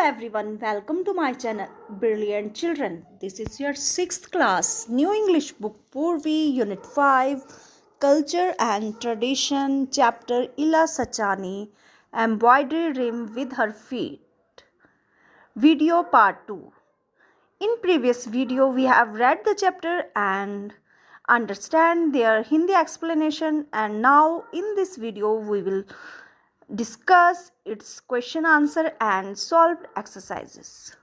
everyone, welcome to my channel Brilliant Children. This is your 6th class New English book Purvi Unit 5 Culture and Tradition Chapter Ila Sachani Embroidery Rim with Her Feet. Video Part 2. In previous video we have read the chapter and understand their Hindi explanation, and now in this video we will discuss its question answer and solved exercises.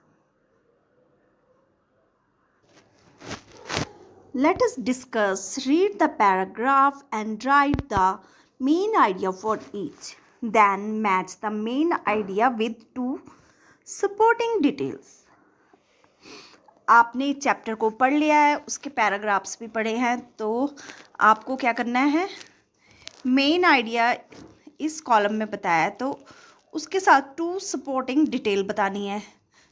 Let us discuss, read the paragraph and write the main idea for each. Then match the main idea with two supporting details. आपने chapter को पढ़ लिया है, उसके paragraphs भी पढ़े हैं, तो आपको क्या करना है, मेन आइडिया इस कॉलम में बताया है तो उसके साथ टू सपोर्टिंग डिटेल बतानी है.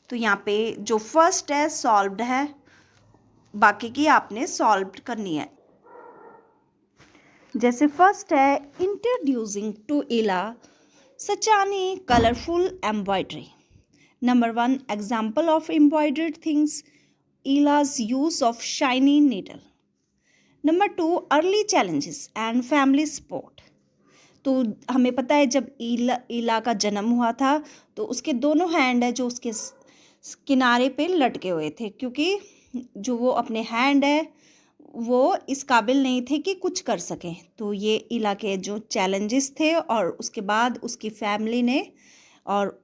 तो यहाँ पे जो फर्स्ट है सॉल्व्ड है, बाकी की आपने सॉल्व करनी है. जैसे फर्स्ट है introducing to Ila Sachani colourful embroidery. Number 1 example of embroidered things, इला's use of shiny needle. Number 2 early challenges and family support. तो हमें पता है जब इला का जन्म हुआ था तो उसके दोनों हैंड है जो उसके किनारे पे लटके हुए थे, क्योंकि जो वो अपने हैंड है वो इस काबिल नहीं थे कि कुछ कर सकें. तो ये इला के जो चैलेंजेस थे, और उसके बाद उसकी फैमिली ने और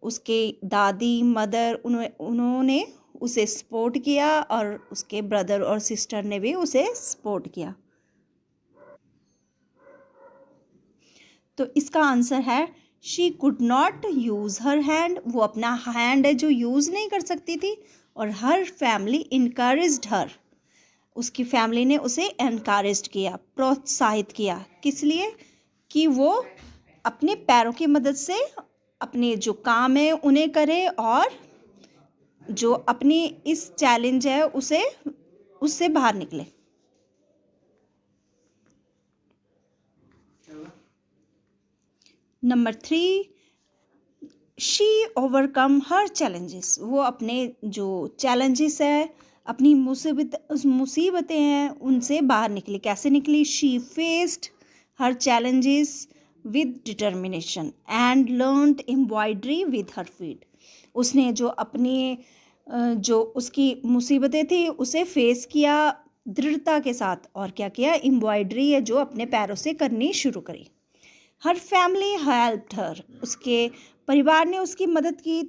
उसके दादी मदर उन्होंने उसे सपोर्ट किया, और उसके ब्रदर और सिस्टर ने भी उसे सपोर्ट किया. तो इसका आंसर है she could not use her hand. वो अपना हैंड है जो यूज़ नहीं कर सकती थी, और हर फैमिली इनकरेज्ड हर. उसकी फैमिली ने उसे इनकरेज किया, प्रोत्साहित किया. किस लिए? कि वो अपने पैरों की मदद से अपने जो काम है उन्हें करे, और जो अपनी इस चैलेंज है उससे बाहर निकले. Number 3 she overcome her challenges. वो अपने जो चैलेंजेस है, अपनी मुसीबतें हैं, उनसे बाहर निकली. कैसे निकली? She faced her challenges with determination and learned embroidery with her feet. उसने जो अपनी जो उसकी मुसीबतें थी उसे फेस किया दृढ़ता के साथ, और क्या किया? एम्ब्रॉयडरी है जो अपने पैरों से करनी शुरू करी. हर फैमिली हेल्प्ड हर. उसके परिवार ने उसकी मदद की.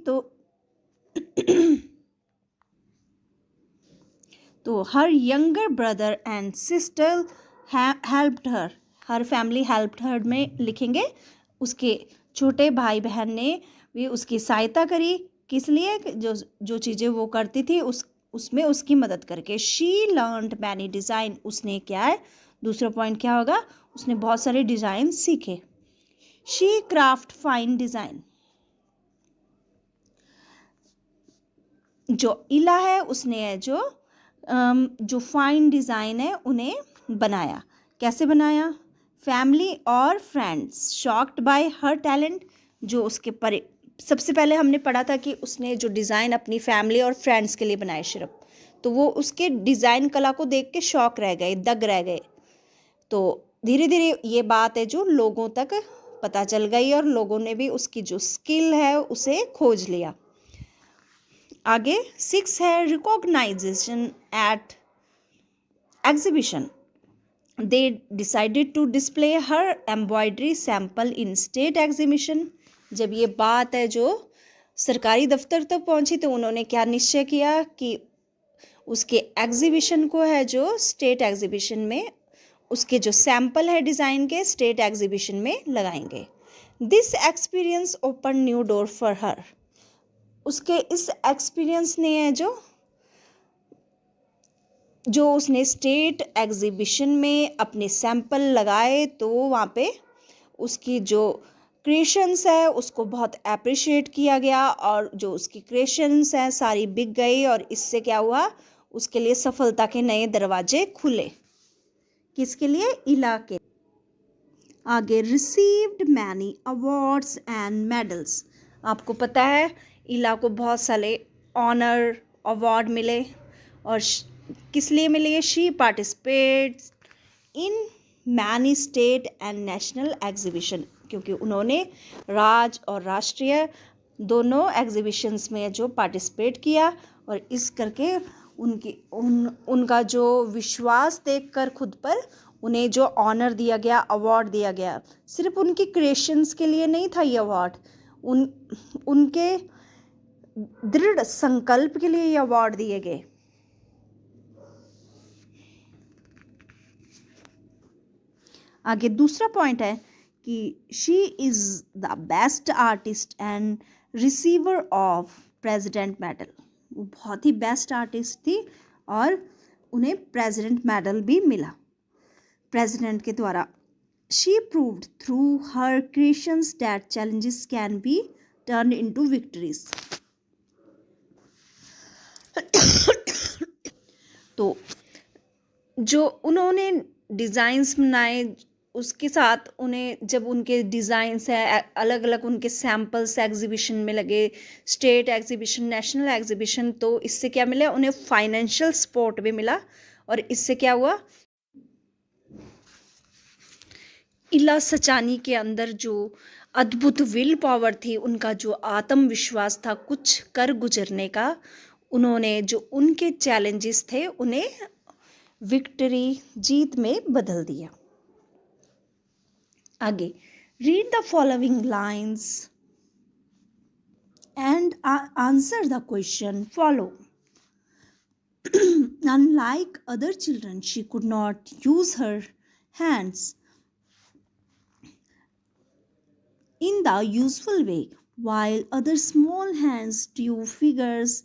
तो her younger brother and sister helped her. Her family helped हर में लिखेंगे उसके छोटे भाई बहन ने भी उसकी सहायता करी. किस लिए? जो चीज़ें वो करती थी उसमें उसकी मदद करके. She learned many design. उसने क्या है, दूसरा पॉइंट क्या होगा? उसने बहुत सारे डिज़ाइन सीखे. She craft fine design. जो इला है उसने जो फाइन डिज़ाइन है उन्हें बनाया. कैसे बनाया? फैमिली और फ्रेंड्स शॉक्ड बाय हर टैलेंट. जो उसके सबसे पहले हमने पढ़ा था कि उसने जो डिज़ाइन अपनी फैमिली और फ्रेंड्स के लिए बनाए सिर्फ, तो वो उसके डिज़ाइन कला को देख के शॉक रह गए, दंग रह गए. तो धीरे धीरे ये बात है जो लोगों तक पता चल गई, और लोगों ने भी उसकी जो स्किल है उसे खोज लिया. आगे 6 है recognisation at exhibition. They decided to display her embroidery sample in state exhibition. जब ये बात है जो सरकारी दफ्तर तक पहुंची तो उन्होंने क्या निश्चय किया कि उसके एग्जीबिशन को है जो स्टेट एग्जीबिशन में उसके जो सैंपल है डिज़ाइन के स्टेट एग्जीबिशन में लगाएंगे. This experience open new door for her. उसके इस एक्सपीरियंस ने है जो उसने स्टेट एग्जीबिशन में अपने सैंपल लगाए, तो वहाँ पे उसकी जो क्रिएशंस है उसको बहुत अप्रिशिएट किया गया, और जो उसकी क्रिएशंस हैं सारी बिक गई, और इससे क्या हुआ? उसके लिए सफलता के नए दरवाजे खुले. किसके लिए? इला के. आगे received many awards and medals. आपको पता है इला को बहुत सारे ऑनर अवार्ड मिले और किस लिए मिले? She participates in many state and national exhibition, क्योंकि उन्होंने राज्य और राष्ट्रीय दोनों एग्जीबिशंस में जो पार्टिसिपेट किया, और इस करके उनका जो विश्वास देखकर खुद पर उन्हें जो ऑनर दिया गया, अवार्ड दिया गया, सिर्फ उनकी क्रिएशंस के लिए नहीं था ये अवार्ड, उनके दृढ़ संकल्प के लिए ये अवार्ड दिए गए। आगे दूसरा पॉइंट है कि she is the best artist and receiver of president medal. वो बहुत ही बेस्ट आर्टिस्ट थी और उन्हें प्रेसिडेंट मेडल भी मिला प्रेसिडेंट के द्वारा। She proved through her creations that challenges can be turn into victories. तो जो उन्होंने डिज़ाइंस बनाए, उसके साथ उन्हें जब उनके डिज़ाइंस है अलग अलग, उनके सैम्पल्स एग्जीबिशन में लगे, स्टेट एग्जीबिशन, नेशनल एग्जीबिशन, तो इससे क्या मिला? उन्हें फाइनेंशियल सपोर्ट भी मिला। और इससे क्या हुआ? इला सचानी के अंदर जो अद्भुत विल पावर थी, उनका जो आत्मविश्वास था कुछ कर गुजरने का, उन्होंने जो उनके चैलेंजेस थे उन्हें विक्ट्री, जीत में बदल दिया। आगे read the following lines and answer the question follow. Unlike other children, she could not use her hands in the usual way. While other small hands drew figures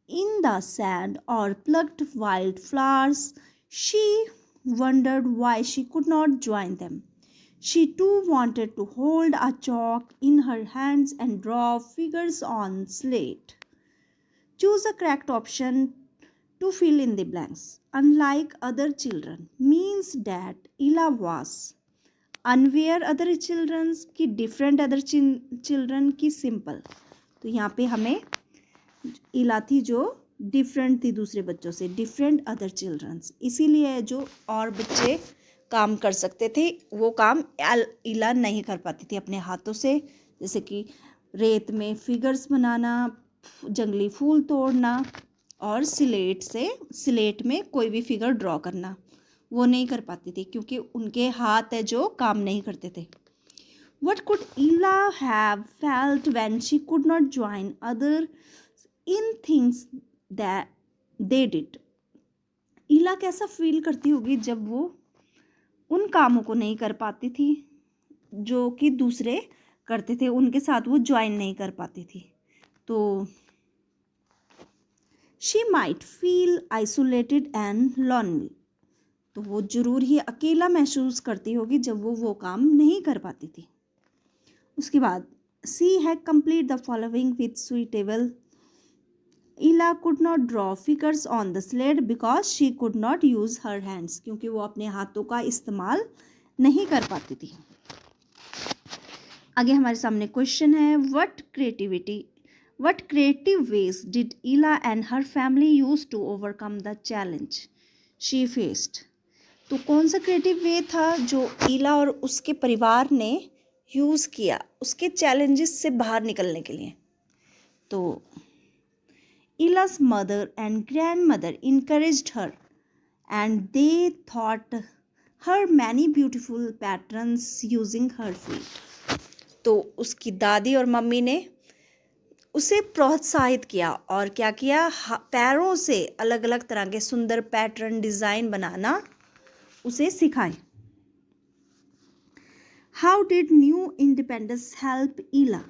in the sand or plucked wildflowers, she wondered why she could not join them. She too wanted to hold a chalk in her hands and draw figures on slate. Choose a correct option to fill in the blanks. Unlike other children means that Ila was unaware other children की different other children की simple। तो यहाँ पे हमें इला थी जो different थी दूसरे बच्चों से, डिफरेंट अदर चिल्ड्रंस, इसीलिए जो और बच्चे काम कर सकते थे वो काम इला नहीं कर पाती थी अपने हाथों से, जैसे कि रेत में फिगर्स बनाना, जंगली फूल तोड़ना और स्लेट में कोई भी फिगर ड्रॉ करना, वो नहीं कर पाती थी क्योंकि उनके हाथ है जो काम नहीं करते थे। What could Ila have felt when she could not join others in things that they did? ईला कैसा फील करती होगी जब वो उन कामों को नहीं कर पाती थी जो कि दूसरे करते थे, उनके साथ वो ज्वाइन नहीं कर पाती थी। तो she might feel isolated and lonely, तो वो जरूर ही अकेला महसूस करती होगी जब वो काम नहीं कर पाती थी। उसके बाद she had complete the following with suitable. Ila could not draw figures on the slate because she could not use her hands, क्योंकि वो अपने हाथों का इस्तेमाल नहीं कर पाती थी। आगे हमारे सामने क्वेश्चन है, What creative ways did Ila and her family use to overcome the challenge she faced? तो कौन सा क्रिएटिव वे था जो ईला और उसके परिवार ने यूज़ किया उसके चैलेंजेस से बाहर निकलने के लिए? तो Ila's mother and grandmother encouraged her and they taught her many beautiful patterns using her feet. तो उसकी दादी और मम्मी ने उसे प्रोत्साहित किया और क्या किया, पैरों से अलग अलग तरह के सुंदर पैटर्न डिज़ाइन बनाना उसे सिखाए। How did new independence help Ila?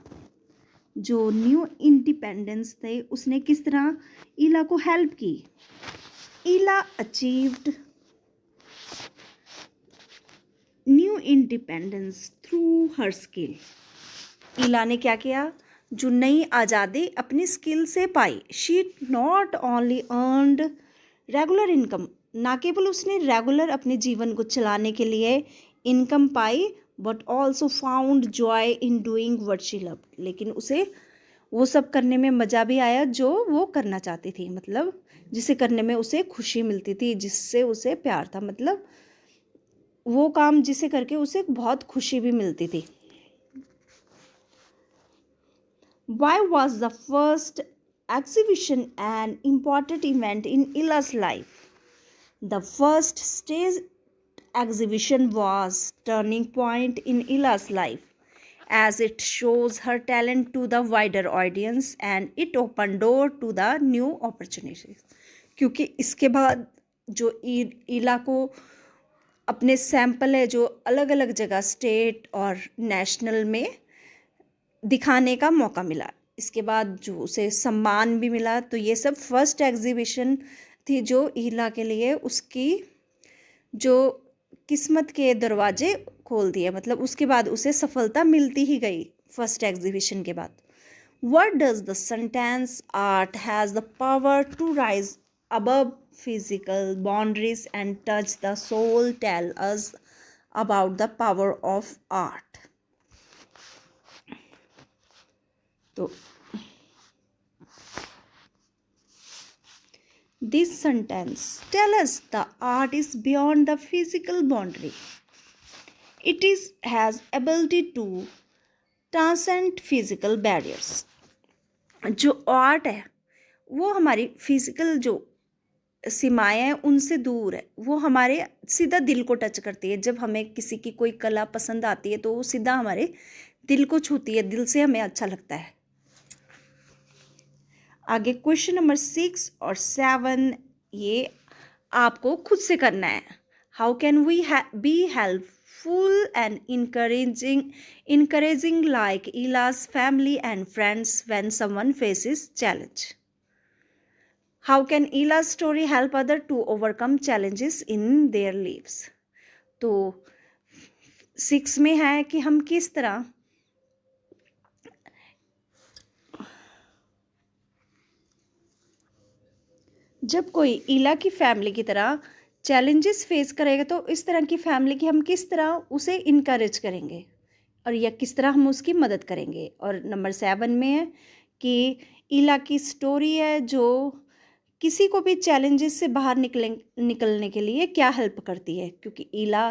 जो न्यू इंडिपेंडेंस थे उसने किस तरह ईला को हेल्प की? Ila achieved new independence through her skill. Ila ने क्या किया, जो नई आज़ादी अपनी स्किल से पाई। She not only earned regular income, ना केवल उसने रेगुलर अपने जीवन को चलाने के लिए income pi, but also found joy in doing what she loved. लेकिन उसे वो सब करने में मज़ा भी आया जो वो करना चाहती थी, मतलब जिसे करने में उसे खुशी मिलती थी, जिससे उसे प्यार था, मतलब वो काम जिसे करके उसे बहुत खुशी भी मिलती थी। Why was the first exhibition an important event in Ila's life? The first stage exhibition was turning point in Ila's life as it shows her talent to the wider audience and it opened door to the new opportunities. क्योंकि इसके बाद जो इला को अपने sample है जो अलग अलग जगह स्टेट और नेशनल में दिखाने का मौका मिला, इसके बाद जो उसे सम्मान भी मिला, तो ये सब फर्स्ट एग्जीबिशन थी जो इला के लिए उसकी जो किस्मत के दरवाजे खोल दिए, मतलब उसके बाद उसे सफलता मिलती ही गई फर्स्ट एग्जीबिशन के बाद। What does the sentence art has the power to rise above physical boundaries and touch the soul tell us about the power of art? तो this sentence tell us the art is beyond the physical boundary. It has ability to transcend physical barriers. जो art है वो हमारी physical जो सीमाएं हैं उनसे दूर है, वो हमारे सीधा दिल को टच करती है। जब हमें किसी की कोई कला पसंद आती है तो वो सीधा हमारे दिल को छूती है, दिल से हमें अच्छा लगता है। आगे क्वेश्चन नंबर 6 और 7 ये आपको खुद से करना है। How can we be helpful and encouraging like Ila's family and friends when someone faces challenge? How can Ila's story help others to overcome challenges in their lives? तो 6 में है कि हम किस तरह जब कोई इला की फैमिली की तरह चैलेंजेस फेस करेगा तो इस तरह की फैमिली की हम किस तरह उसे इनकरेज करेंगे और या किस तरह हम उसकी मदद करेंगे। और नंबर 7 में है कि इला की स्टोरी है जो किसी को भी चैलेंजेस से बाहर निकलने के लिए क्या हेल्प करती है, क्योंकि इला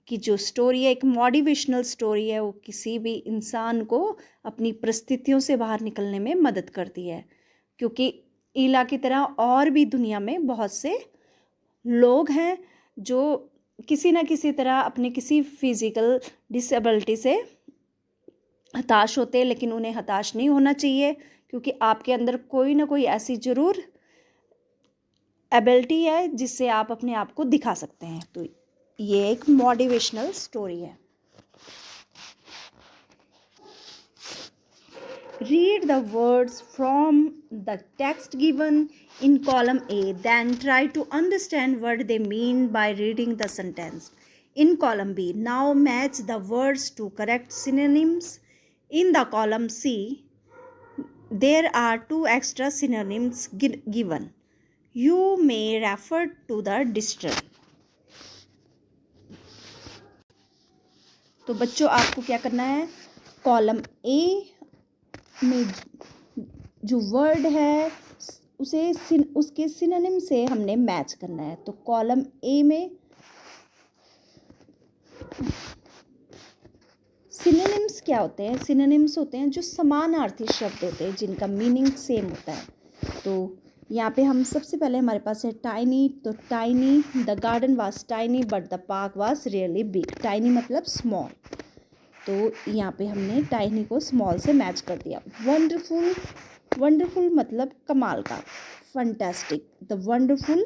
की जो स्टोरी है एक मोटिवेशनल स्टोरी है, वो किसी भी इंसान को अपनी परिस्थितियों से बाहर निकलने में मदद करती है। क्योंकि इला की तरह और भी दुनिया में बहुत से लोग हैं जो किसी ना किसी तरह अपने किसी फिजिकल डिसेबिलिटी से हताश होते हैं, लेकिन उन्हें हताश नहीं होना चाहिए क्योंकि आपके अंदर कोई ना कोई ऐसी ज़रूर एबिलिटी है जिससे आप अपने आप को दिखा सकते हैं। तो ये एक मोटिवेशनल स्टोरी है। Read the words from the text given in column A, then try to understand what they mean by reading the sentence. In column B, now match the words to correct synonyms. In the column C, there are 2 extra synonyms given. You may refer to the dictionary. तो बच्चों आपको क्या करना है, column A में जो word है उसे उसके सिनोनिम से हमने मैच करना है। तो कॉलम ए में सिनोनिम्स क्या होते हैं? सिनोनिम्स होते हैं जो समानार्थी शब्द होते हैं जिनका मीनिंग सेम होता है। तो यहाँ पे हम सबसे पहले हमारे पास है टाइनी। तो tiny, the garden was tiny but the park was really big. Tiny मतलब स्मॉल, तो यहाँ पे हमने टाइनी को स्मॉल से मैच कर दिया। वंडरफुल, वंडरफुल मतलब कमाल का। Fantastic, the wonderful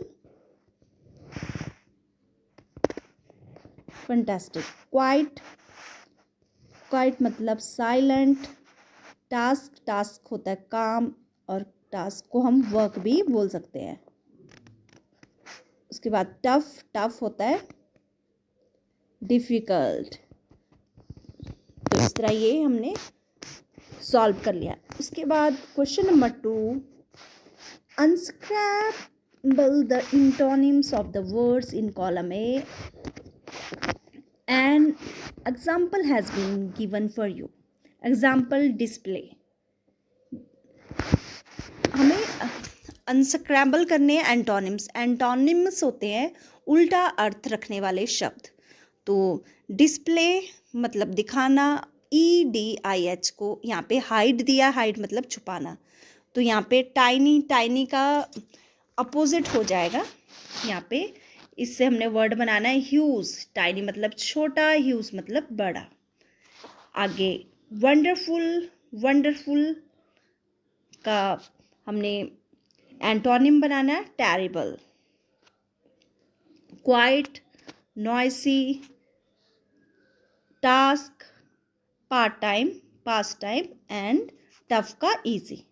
fantastic. Quite, quite मतलब साइलेंट। टास्क, टास्क होता है काम और टास्क को हम वर्क भी बोल सकते हैं। उसके बाद टफ, टफ होता है डिफ़िकल्ट। तो इस तरह ये हमने सॉल्व कर लिया। उसके बाद question number 2, unscramble the antonyms of the words in column A. An example has been given for you. Example, display. हमें अनस्क्रैम्बल करने हैं एंटोनिम्स। एंटोनिम्स होते हैं उल्टा अर्थ रखने वाले शब्द। तो डिस्प्ले मतलब दिखाना, EDIH को यहाँ पे हाइड दिया, हाइड मतलब छुपाना। तो यहाँ पे टाइनी, टाइनी का अपोजिट हो जाएगा यहाँ पे। इससे हमने वर्ड बनाना है ह्यूज। टाइनी मतलब छोटा, ह्यूज मतलब बड़ा। आगे वंडरफुल, वंडरफुल का हमने एंटोनिम बनाना है terrible. Quite, noisy, task, part time, pass time and tough का इजी।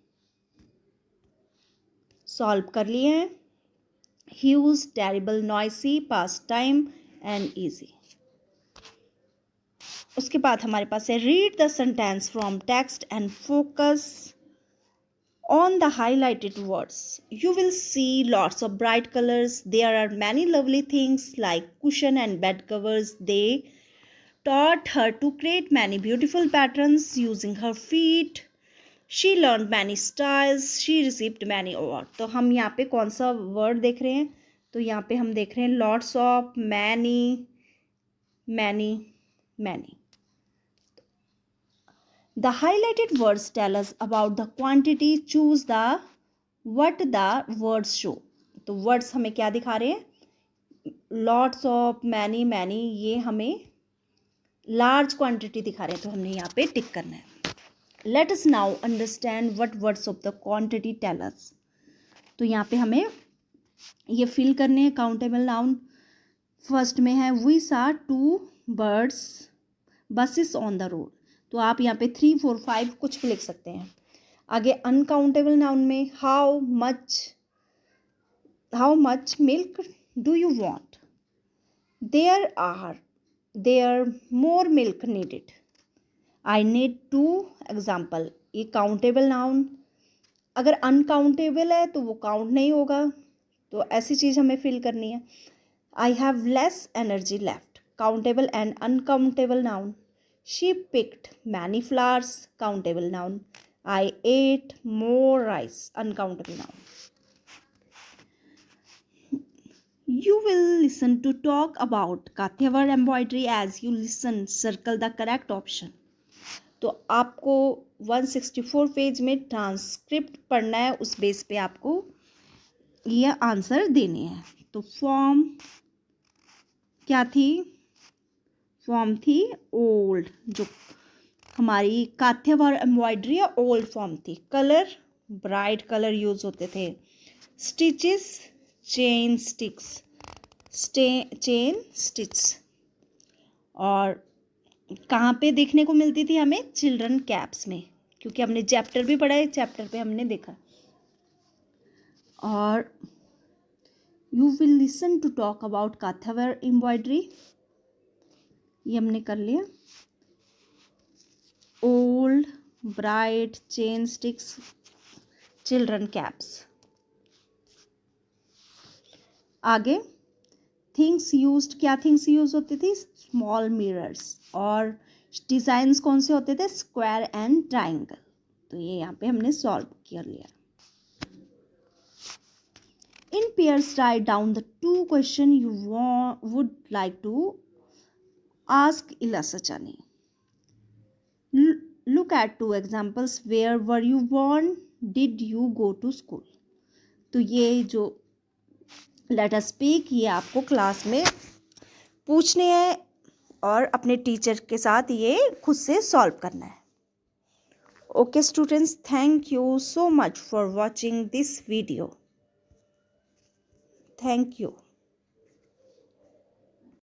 सॉल्व कर लिए हैं। Huge, terrible, noisy, pass time and easy. उसके बाद हमारे पास है read the sentence from text and focus on the highlighted words. You will see lots of bright colors. There are many lovely things like cushion and bed covers. They taught her to create many beautiful patterns using her feet. She learned many styles. She received many awards. तो हम यहाँ पे कौन सा word देख रहे हैं? तो यहाँ पे हम देख रहे हैं lots of, many, many, many. The highlighted words tell us about the quantity. Choose the what the words show. तो words हमें क्या दिखा रहे हैं? Lots of, many, many, ये हमें large quantity दिखा रहे हैं। तो हमने यहाँ पे टिक करना है। Let us now understand what words of the quantity tell us. तो यहाँ पे हमें ये फिल करने हैं काउंटेबल नाउन। फर्स्ट में है we saw 2 birds buses on the road. तो आप यहाँ पे 3, 4, 5 कुछ भी लिख सकते हैं। आगे अनकाउंटेबल नाउन में how much milk do you want. There more milk needed. I need 2 example. ये काउंटेबल नाउन। अगर अनकाउंटेबल है तो वो काउंट नहीं होगा। तो ऐसी चीज़ हमें फिल करनी है। I have less energy left. Countable and uncountable noun. She picked many flowers. Countable noun. I ate more rice. Uncountable noun. You will listen to talk about Kathiawar embroidery. As you listen, circle the correct option. तो आपको 164 page में transcript पढ़ना है। उस base पे आपको ये answer देने हैं। तो फॉर्म क्या थी? फॉर्म थी ओल्ड। जो हमारी काठियावाड़ एम्ब्रॉयडरी है ओल्ड फॉर्म थी। कलर ब्राइट कलर यूज होते थे। Stitches chain sticks, chain stitch. और कहाँ पे देखने को मिलती थी हमें? चिल्ड्रन कैप्स में, क्योंकि हमने चैप्टर भी पढ़ा है, चैप्टर पे हमने देखा। और you will listen to talk about Kathiawar embroidery, ये हमने कर लिया। Old, bright, chain stitches, children caps. आगे थिंग्स यूज्ड, क्या थिंग्स यूज होती थी? Small mirrors. और डिजाइन्स कौन से होते थे? Square and triangle. तो ये यहाँ पे हमने सॉल्व कर लिया। In pairs write down the 2 question you would like to ask Ilasa Chani. Look at 2 examples. Where were you born? Did you go to school? तो ये जो let us speak ये आपको क्लास में पूछने हैं और अपने टीचर के साथ ये खुद से सॉल्व करना है। Okay students, thank you so much for watching this video. Thank you.